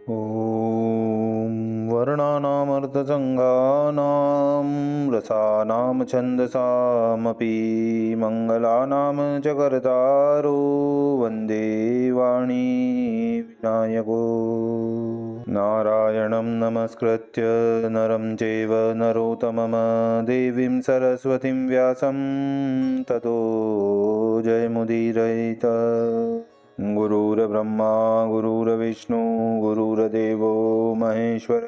ॐ वर्णानामर्धसङ्गानां रसानां छन्दसामपि मङ्गलानां च कर्तारो वन्दे वाणी विनायको नारायणं नमस्कृत्य नरं चैव नरोत्तमं देवीं सरस्वतीं व्यासं ततो जयमुदीरयेत्। गुरुर्ब्रह्मा गुरुर्विष्णु गुरुर्देवो महेश्वर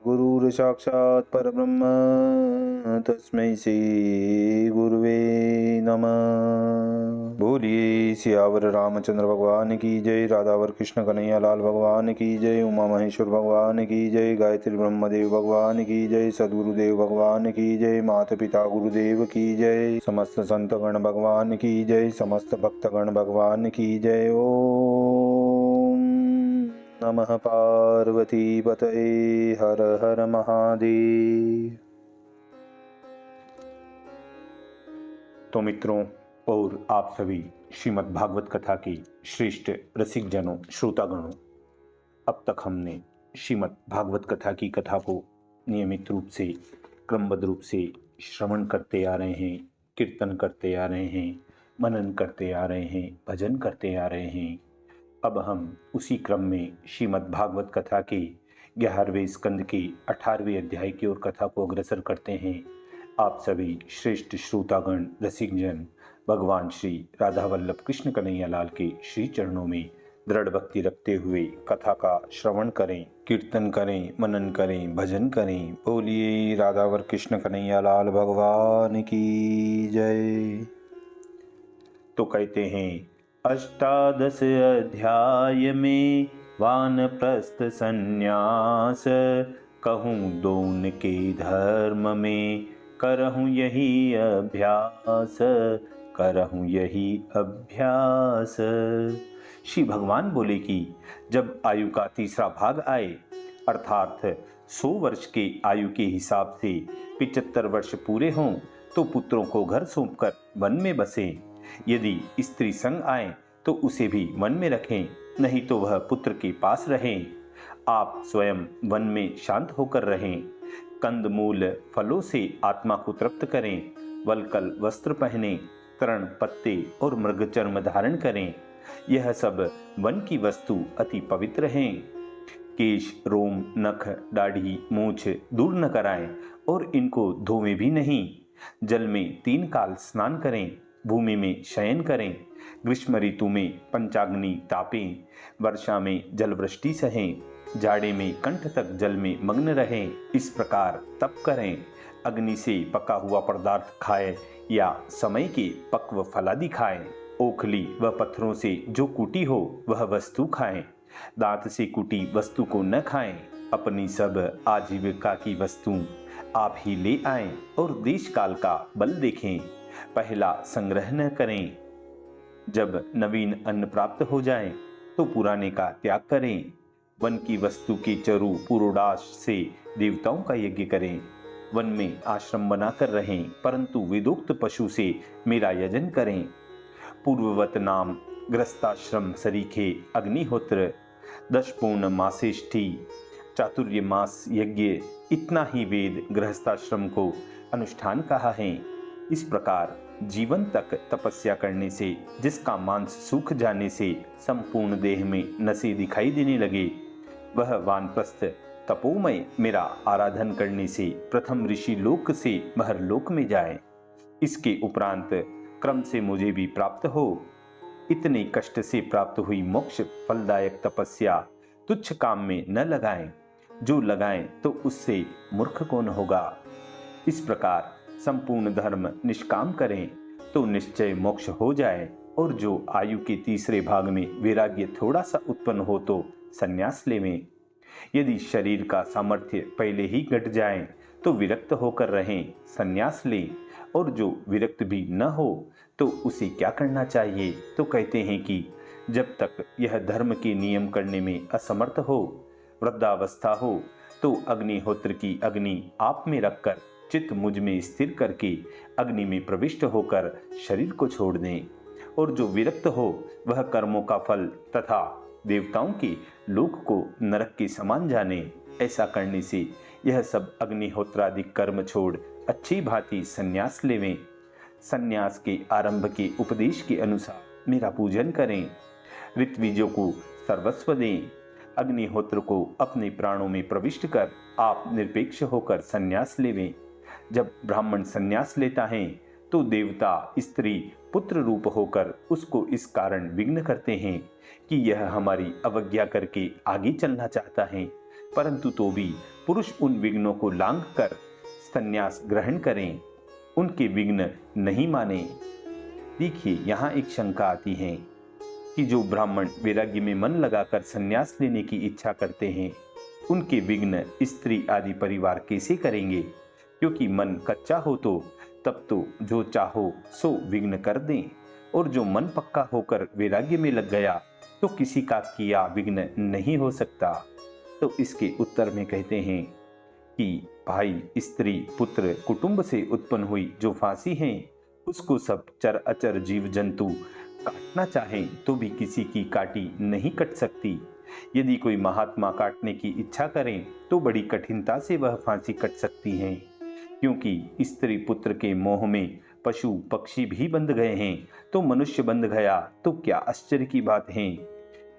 गुरुर्साक्षात् परब्रह्म तस्मै श्री गुरुवे नमः। बोलिए सियावर रामचंद्र भगवान की जय, राधावर कृष्ण कन्हैया लाल भगवान की जय, उमा महेश्वर भगवान की जय, गायत्री ब्रह्मदेव भगवान की जय, सदगुरुदेव भगवान की जय, माता पिता गुरुदेव की जय, समस्त संतगण भगवान की जय, समस्त भक्तगण भगवान की जय। ओम नमः पार्वती पतये, हर हर महादेव। तो मित्रों और आप सभी श्रीमद् भागवत कथा की श्रेष्ठ रसिक जनों, श्रोतागणों, अब तक हमने श्रीमद् भागवत कथा की कथा को नियमित रूप से क्रमबद्ध रूप से श्रवण करते आ रहे हैं, कीर्तन करते आ रहे हैं, मनन करते आ रहे हैं, भजन करते आ रहे हैं। अब हम उसी क्रम में श्रीमद् भागवत कथा के 11वें स्कंद के 18वें अध्याय की ओर कथा को अग्रसर करते हैं। आप सभी श्रेष्ठ श्रोतागण रसिकजन भगवान श्री राधा वल्लभ कृष्ण कन्हैया लाल के श्री चरणों में दृढ़ भक्ति रखते हुए कथा का श्रवण करें, कीर्तन करें, मनन करें, भजन करें। बोलिए राधावर कृष्ण कन्हैया लाल भगवान की जय। तो कहते हैं, अष्टादश अध्याय में वानप्रस्थ संन्यास, कहूँ दोन के धर्म में करहूँ यही अभ्यास, करहूँ यही अभ्यास। श्री भगवान बोले कि जब आयु का तीसरा भाग आए, अर्थात 100 वर्ष के आयु के हिसाब से 75 वर्ष पूरे हों, तो पुत्रों को घर सौंपकर वन में बसें। यदि स्त्री संग आए तो उसे भी वन में रखें, नहीं तो वह पुत्र के पास रहें। आप स्वयं वन में शांत होकर रहें। कंदमूल फलों से आत्मा को तृप्त करें, वलकल वस्त्र पहने, तृण पत्ते और मृगचर्म धारण करें। यह सब वन की वस्तु अति पवित्र हैं। केश, रोम, नख, दाढ़ी, मूछ दूर न कराएं और इनको धोवें भी नहीं। जल में 3 काल स्नान करें, भूमि में शयन करें, ग्रीष्म ऋतु में पंचाग्नि तापें, वर्षा में जलवृष्टि सहें, जाड़े में कंठ तक जल में मग्न रहें। इस प्रकार तप करें। अग्नि से पका हुआ पदार्थ खाएं या समय के पक्व फलादि खाएं। ओखली व पत्थरों से जो कुटी हो वह वस्तु खाएं। दांत से कुटी वस्तु को न खाएं। अपनी सब आजीविका की वस्तु आप ही ले आएं और देश काल का बल देखें। पहला संग्रह न करें। जब नवीन अन्न प्राप्त हो जाए तो पुराने का त्याग करें। वन की वस्तु के चरु पुरोडाश से देवताओं का यज्ञ करें। वन में आश्रम बनाकर रहें, परंतु वेदोक्त पशु से मेरा यजन करें। पूर्ववत नाम गृहस्थाश्रम सरीखे अग्निहोत्र, 10 पूर्ण मासेष्ठी चातुर्य मास यज्ञ, इतना ही वेद गृहस्थाश्रम को अनुष्ठान कहा है। इस प्रकार जीवन तक तपस्या करने से जिसका मांस सूख जाने से संपूर्ण देह में नसें दिखाई देने लगे, वह वानप्रस्थ तपोमय मेरा आराधन करने से प्रथम ऋषि लोक से महरलोक में जाए। इसके उपरांत क्रम से मुझे भी प्राप्त हो। इतने कष्ट से प्राप्त हुई मोक्ष फलदायक तपस्या तुच्छ काम में न लगाएं। जो लगाएं तो उससे मूर्ख कौन होगा। इस प्रकार संपूर्ण धर्म निष्काम करें तो निश्चय मोक्ष हो जाए। और जो आयु के तीसरे भाग में वैराग्य थोड़ा सा उत्पन्न हो तो संन्यास लेवें। यदि शरीर का सामर्थ्य पहले ही घट जाए तो विरक्त होकर रहें, संन्यास लें। और जो विरक्त भी न हो तो उसे क्या करना चाहिए, तो कहते हैं कि जब तक यह धर्म के नियम करने में असमर्थ हो, वृद्धावस्था हो, तो अग्निहोत्र की अग्नि आप में रखकर चित्त मुझ में स्थिर करके अग्नि में प्रविष्ट होकर शरीर को छोड़ दें। और जो विरक्त हो वह कर्मों का फल तथा देवताओं के लोक को नरक के समान जाने। ऐसा करने से यह सब अग्निहोत्रादि कर्म छोड़ अच्छी भांति संन्यास लेवें। संन्यास के आरंभ के उपदेश के अनुसार मेरा पूजन करें। ऋत्विजों को सर्वस्व दें। अग्निहोत्र को अपने प्राणों में प्रविष्ट कर आप निरपेक्ष होकर संन्यास लेवें। जब ब्राह्मण संन्यास लेता है तो देवता स्त्री पुत्र रूप होकर उसको इस कारण विघ्न करते हैं कि यह हमारी अवज्ञा करके आगे चलना चाहता है, परंतु तो भी पुरुष उन विघ्नों को लांघ कर संन्यास ग्रहण करें, उनके विघ्न नहीं माने। देखिए, यहाँ एक शंका आती है कि जो ब्राह्मण वैराग्य में मन लगाकर संन्यास लेने की इच्छा करते हैं, उनके विघ्न स्त्री आदि परिवार कैसे करेंगे? क्योंकि मन कच्चा हो तो तब तो जो चाहो सो विघ्न कर दें, और जो मन पक्का होकर वैराग्य में लग गया तो किसी का किया विघ्न नहीं हो सकता। तो इसके उत्तर में कहते हैं कि भाई, स्त्री पुत्र कुटुंब से उत्पन्न हुई जो फांसी है, उसको सब चर अचर जीव जंतु काटना चाहें तो भी किसी की काटी नहीं कट सकती। यदि कोई महात्मा काटने की इच्छा करें तो बड़ी कठिनता से वह फांसी कट सकती है, क्योंकि स्त्री पुत्र के मोह में पशु पक्षी भी बंध गए हैं तो मनुष्य बंध गया तो क्या आश्चर्य की बात है।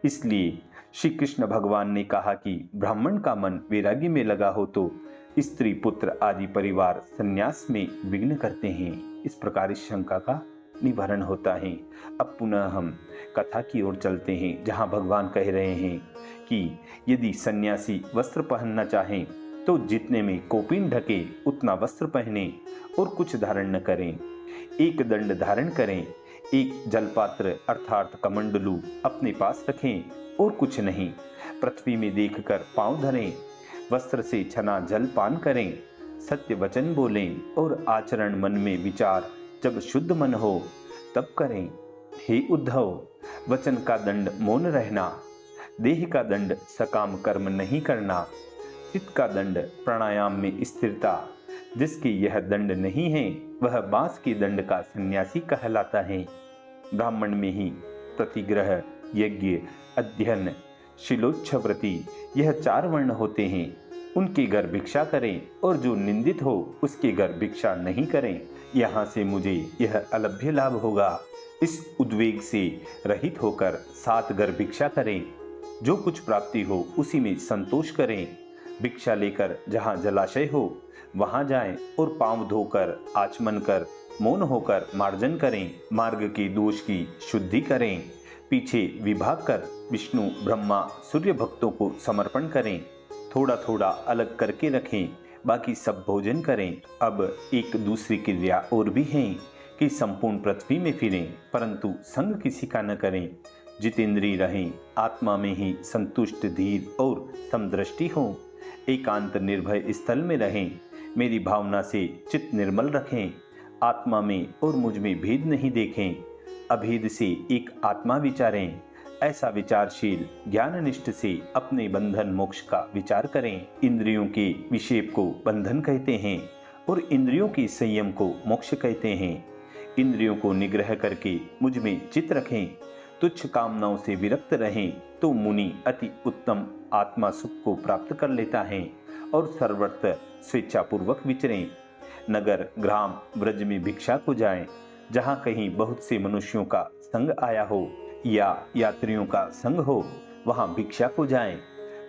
इसलिए श्री कृष्ण भगवान ने कहा कि ब्राह्मण का मन वैराग्य में लगा हो तो स्त्री पुत्र आदि परिवार संन्यास में विघ्न करते हैं। इस प्रकार इस शंका का निवारण होता है। अब पुनः हम कथा की ओर चलते हैं, जहां भगवान कह रहे हैं कि यदि सन्यासी वस्त्र पहनना चाहें तो जितने में कोपिन ढके उतना वस्त्र पहने और कुछ धारण न करें। एक दंड धारण करें, एक जलपात्र अर्थात कमंडलू अपने पास रखें और कुछ नहीं। पृथ्वी में देखकर पांव धरें, वस्त्र से छना जल पान करें, सत्य वचन बोलें और आचरण मन में विचार जब शुद्ध मन हो तब करें। हे उद्धव, वचन का दंड मौन रहना, देह का दंड सकाम कर्म नहीं करना, चित्त का दंड प्राणायाम में स्थिरता। जिसके यह दंड नहीं है वह बांस के दंड का सन्यासी कहलाता है। ब्राह्मण में ही प्रतिग्रह, यज्ञ, अध्ययन, शिलोच्छव्रति यह 4 वर्ण होते हैं। उनके घर भिक्षा करें और जो निंदित हो उसके घर भिक्षा नहीं करें। यहाँ से मुझे यह अलभ्य लाभ होगा। इस उद्वेग से रहित होकर 7 घर भिक्षा करें। जो कुछ प्राप्ति हो उसी में संतोष करें। भिक्षा लेकर जहाँ जलाशय हो वहाँ जाएं और पांव धोकर आचमन कर मौन होकर मार्जन करें। मार्ग के दोष की शुद्धि करें। पीछे विभाग कर विष्णु ब्रह्मा सूर्य भक्तों को समर्पण करें। थोड़ा थोड़ा अलग करके रखें, बाकी सब भोजन करें। अब एक दूसरी क्रिया और भी है कि संपूर्ण पृथ्वी में फिरें परंतु संग किसी का न करें। जितेंद्रिय रहें, आत्मा में ही संतुष्ट धीर और समदृष्टि हो। एकांत निर्भय स्थल में रहें, मेरी भावना से चित्त निर्मल रखें। आत्मा में और मुझ में भेद नहीं देखें। अभेद से एक आत्मा विचारें। ऐसा विचारशील ज्ञाननिष्ठ से अपने बंधन मोक्ष का विचार करें। इंद्रियों के विक्षेप को बंधन कहते हैं और इंद्रियों के संयम को मोक्ष कहते हैं। इंद्रियों को निग्रह करके मुझ में चित्त रखें, तुच्छ कामनाओं से विरक्त रहें तो मुनि अति उत्तम आत्मा सुख को प्राप्त कर लेता है और सर्वत्र स्वेच्छापूर्वक विचरें। नगर ग्राम ब्रज में भिक्षा को जाएं, जहाँ कहीं बहुत से मनुष्यों का संग आया हो या यात्रियों का संग हो वहाँ भिक्षा को जाएं।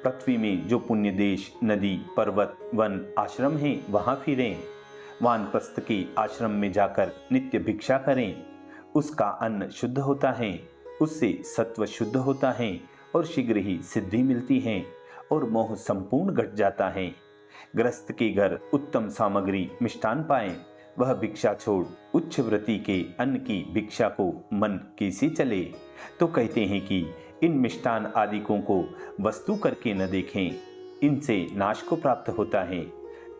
पृथ्वी में जो पुण्य देश, नदी, पर्वत, वन, आश्रम हैं वहाँ फिरें। वानप्रस्थ के आश्रम में जाकर नित्य भिक्षा करें। उसका अन्न शुद्ध होता है, उससे सत्व शुद्ध होता है और शीघ्र ही सिद्धि मिलती है और मोह संपूर्ण घट जाता है। गृहस्थ के घर उत्तम सामग्री मिष्ठान पाएं, वह भिक्षा छोड़ उच्च व्रति के अन्न की भिक्षा को मन कैसे चले। तो कहते हैं कि इन मिष्ठान आदिकों को वस्तु करके न देखें, इनसे नाश को प्राप्त होता है।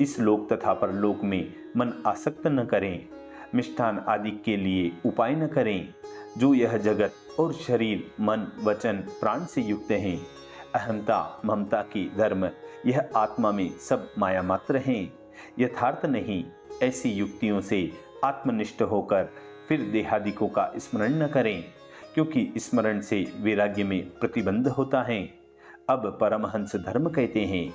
इस लोक तथा परलोक में मन आसक्त न करें। मिष्ठान आदि के लिए उपाय न करें। जो यह जगत और शरीर, मन, वचन, प्राण से युक्त हैं, अहंता ममता की धर्म यह आत्मा में सब माया मात्र हैं, यथार्थ नहीं। ऐसी युक्तियों से आत्मनिष्ठ होकर फिर देहादिकों का स्मरण न करें, क्योंकि स्मरण से वैराग्य में प्रतिबंध होता है। अब परमहंस धर्म कहते हैं,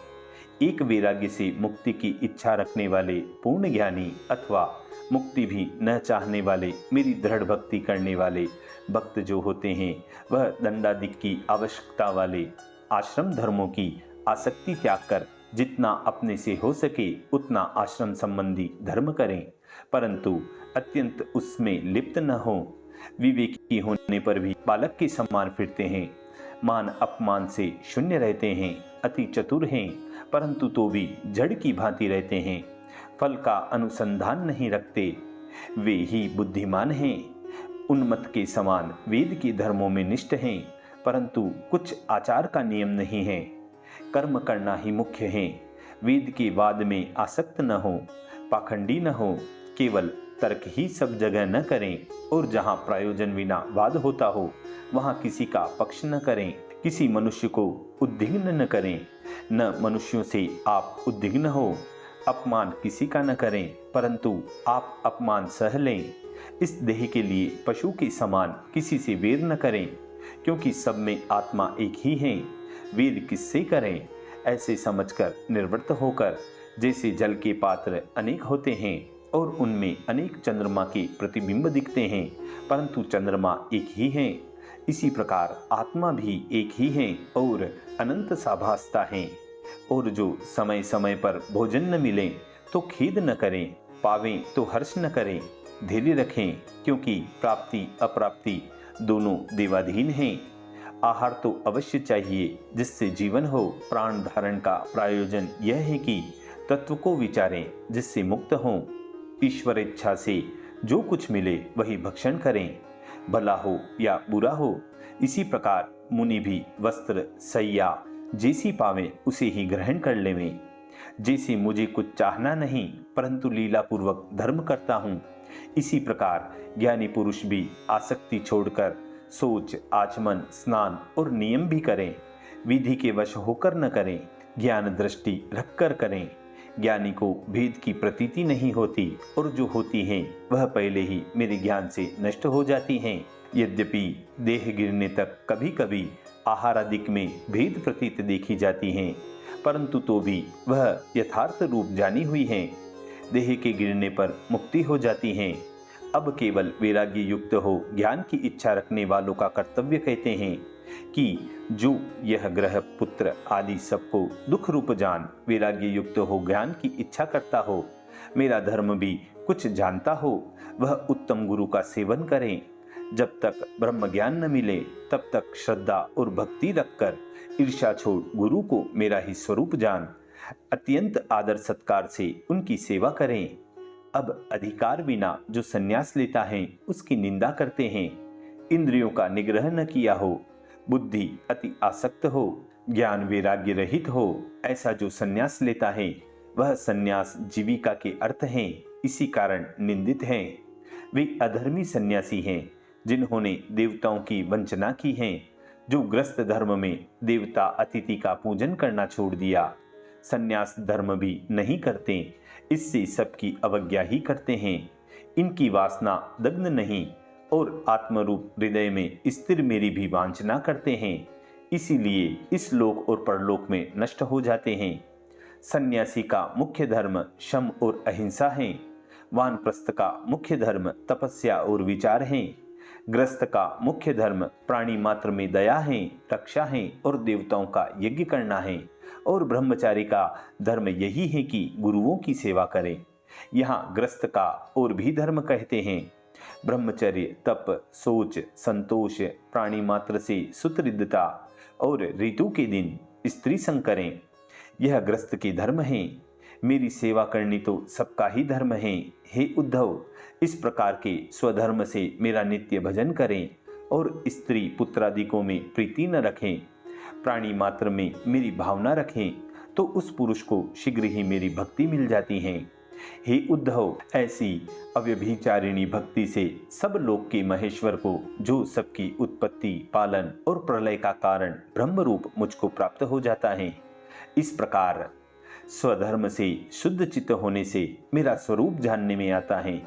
एक वैराग्य से मुक्ति की इच्छा रखने वाले पूर्ण ज्ञानी अथवा मुक्ति भी न चाहने वाले मेरी दृढ़ भक्ति करने वाले भक्त जो होते हैं, वह दंडादिक की आवश्यकता वाले आश्रम धर्मों की आसक्ति त्याग कर जितना अपने से हो सके उतना आश्रम संबंधी धर्म करें, परंतु अत्यंत उसमें लिप्त न हो। विवेकी होने पर भी बालक के समान फिरते हैं, मान अपमान से शून्य रहते हैं, अति चतुर हैं, परंतु तो भी जड़ की भांति रहते हैं, फल का अनुसंधान नहीं रखते, वे ही बुद्धिमान हैं। उन्मत्त के समान वेद के धर्मों में निष्ठ हैं, परंतु कुछ आचार का नियम नहीं है, कर्म करना ही मुख्य है। वेद के वाद में आसक्त न हो, पाखंडी न हो, केवल तर्क ही सब जगह न करें, और जहाँ प्रयोजन बिना वाद होता हो वहाँ किसी का पक्ष न करें। किसी मनुष्य को उद्विग्न न करें, न मनुष्यों से आप उद्विग्न हो। अपमान किसी का न करें, परंतु आप अपमान सह लें। इस देह के लिए पशु के समान किसी से वेर न करें, क्योंकि सब में आत्मा एक ही है। वेद किससे करें, ऐसे समझकर निवृत्त होकर, जैसे जल के पात्र अनेक होते हैं और उनमें अनेक चंद्रमा के प्रतिबिंब दिखते हैं, परंतु चंद्रमा एक ही है, इसी प्रकार आत्मा भी एक ही है और अनंत सा भासता है। और जो समय समय पर भोजन न मिले तो खेद न करें, पावें तो हर्ष न करें, धैर्य रखें, क्योंकि प्राप्ति अप्राप्ति दोनों देवाधीन हैं। आहार तो अवश्य चाहिए जिससे जीवन हो। प्राण धारण का प्रयोजन यह है कि तत्व को विचारें जिससे मुक्त हों। ईश्वर इच्छा से जो कुछ मिले वही भक्षण करें, भला हो या बुरा हो। इसी प्रकार मुनि भी वस्त्र सैया जैसी पावें उसे ही ग्रहण कर लेवें। जैसे मुझे कुछ चाहना नहीं परंतु लीला पूर्वक धर्म करता हूँ, इसी प्रकार ज्ञानी पुरुष भी आसक्ति छोड़कर सोच, आचमन, स्नान और नियम भी करें। विधि के वश होकर न करें, ज्ञान दृष्टि रखकर करें। ज्ञानी को भेद की प्रतीति नहीं होती, और जो होती हैं वह पहले ही मेरे ज्ञान से नष्ट हो जाती हैं। यद्यपि देह गिरने तक कभी कभी आहार आदि में भेद प्रतीत देखी जाती हैं, परंतु तो भी वह यथार्थ रूप जानी हुई हैं। देह के गिरने पर मुक्ति हो जाती हैं। अब केवल वैराग्य युक्त हो ज्ञान की इच्छा रखने वालों का कर्तव्य कहते हैं कि जो यह ग्रह पुत्र आदि सबको दुख रूप जान वैराग्य युक्त हो ज्ञान की इच्छा करता हो, मेरा धर्म भी कुछ जानता हो, वह उत्तम गुरु का सेवन करें। जब तक ब्रह्म ज्ञान न मिले तब तक श्रद्धा और भक्ति रखकर ईर्ष्या छोड़ गुरु को मेरा ही स्वरूप जान अत्यंत आदर सत्कार से उनकी सेवा करें। अब अधिकार बिना जो संन्यास लेता है उसकी निंदा करते हैं। इंद्रियों का निग्रह न किया हो, बुद्धि अति आसक्त हो, ज्ञान वैराग्य रहित हो, ऐसा जो संन्यास लेता है वह संन्यास जीविका के अर्थ हैं, इसी कारण निंदित हैं। वे अधर्मी सन्यासी हैं जिन्होंने देवताओं की वंचना की है, जो ग्रस्त धर्म में देवता अतिथि का पूजन करना छोड़ दिया, संन्यास धर्म भी नहीं करते, इससे सबकी अवज्ञा ही करते हैं। इनकी वासना दग्न नहीं और आत्मरूप हृदय में स्थिर मेरी भी वांछना करते हैं, इसीलिए इस लोक और परलोक में नष्ट हो जाते हैं। सन्यासी का मुख्य धर्म शम और अहिंसा है। वानप्रस्थ का मुख्य धर्म तपस्या और विचार है। ग्रस्त का मुख्य धर्म प्राणी मात्र में दया है, रक्षा है और देवताओं का यज्ञ करना है। और ब्रह्मचारी का धर्म यही है कि गुरुओं की सेवा करें। यहाँ ग्रस्त का और भी धर्म कहते हैं। ब्रह्मचर्य, तप, सोच, संतोष, प्राणी मात्र से सुतृद्धता और ऋतु के दिन स्त्री संग करें, यह ग्रस्त के धर्म है। मेरी सेवा करनी तो सबका ही धर्म है। हे उद्धव, इस प्रकार के स्वधर्म से मेरा नित्य भजन करें और स्त्री पुत्रादिकों में प्रीति न रखें, प्राणी मात्र में मेरी भावना रखें, तो उस पुरुष को शीघ्र ही मेरी भक्ति मिल जाती है। हे उद्धव, ऐसी अव्यभिचारिणी भक्ति से सब लोक के महेश्वर को, जो सबकी उत्पत्ति, पालन और प्रलय का कारण ब्रह्म रूप मुझको प्राप्त हो जाता है। इस प्रकार स्वधर्म से शुद्ध चित्त होने से मेरा स्वरूप जानने में आता है।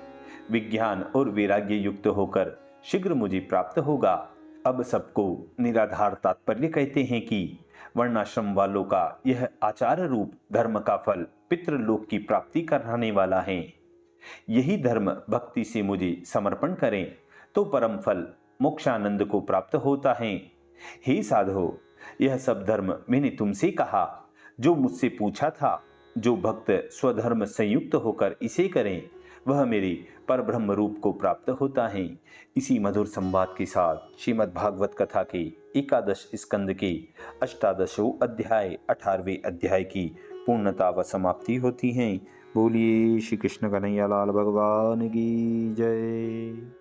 विज्ञान और वैराग्य युक्त होकर शीघ्र मुझे प्राप्त होगा। अब सबको निराधार तात्पर्य कहते हैं कि वर्णाश्रम वालों का यह आचार रूप धर्म का फल पितृलोक की प्राप्ति कराने वाला है। यही धर्म भक्ति से मुझे समर्पण करें तो परम फल मोक्षानंद को प्राप्त होता है। हे साधो, यह सब धर्म मैंने तुमसे कहा, जो मुझसे पूछा था। जो भक्त स्वधर्म संयुक्त होकर इसे करें वह मेरे परब्रह्म रूप को प्राप्त होता है। इसी मधुर संवाद के साथ श्रीमद् भागवत कथा के 11 स्कंद के 18वें अध्याय 18वें अध्याय की पूर्णता व समाप्ति होती है। बोलिए श्री कृष्ण कन्हैया लाल भगवान की जय।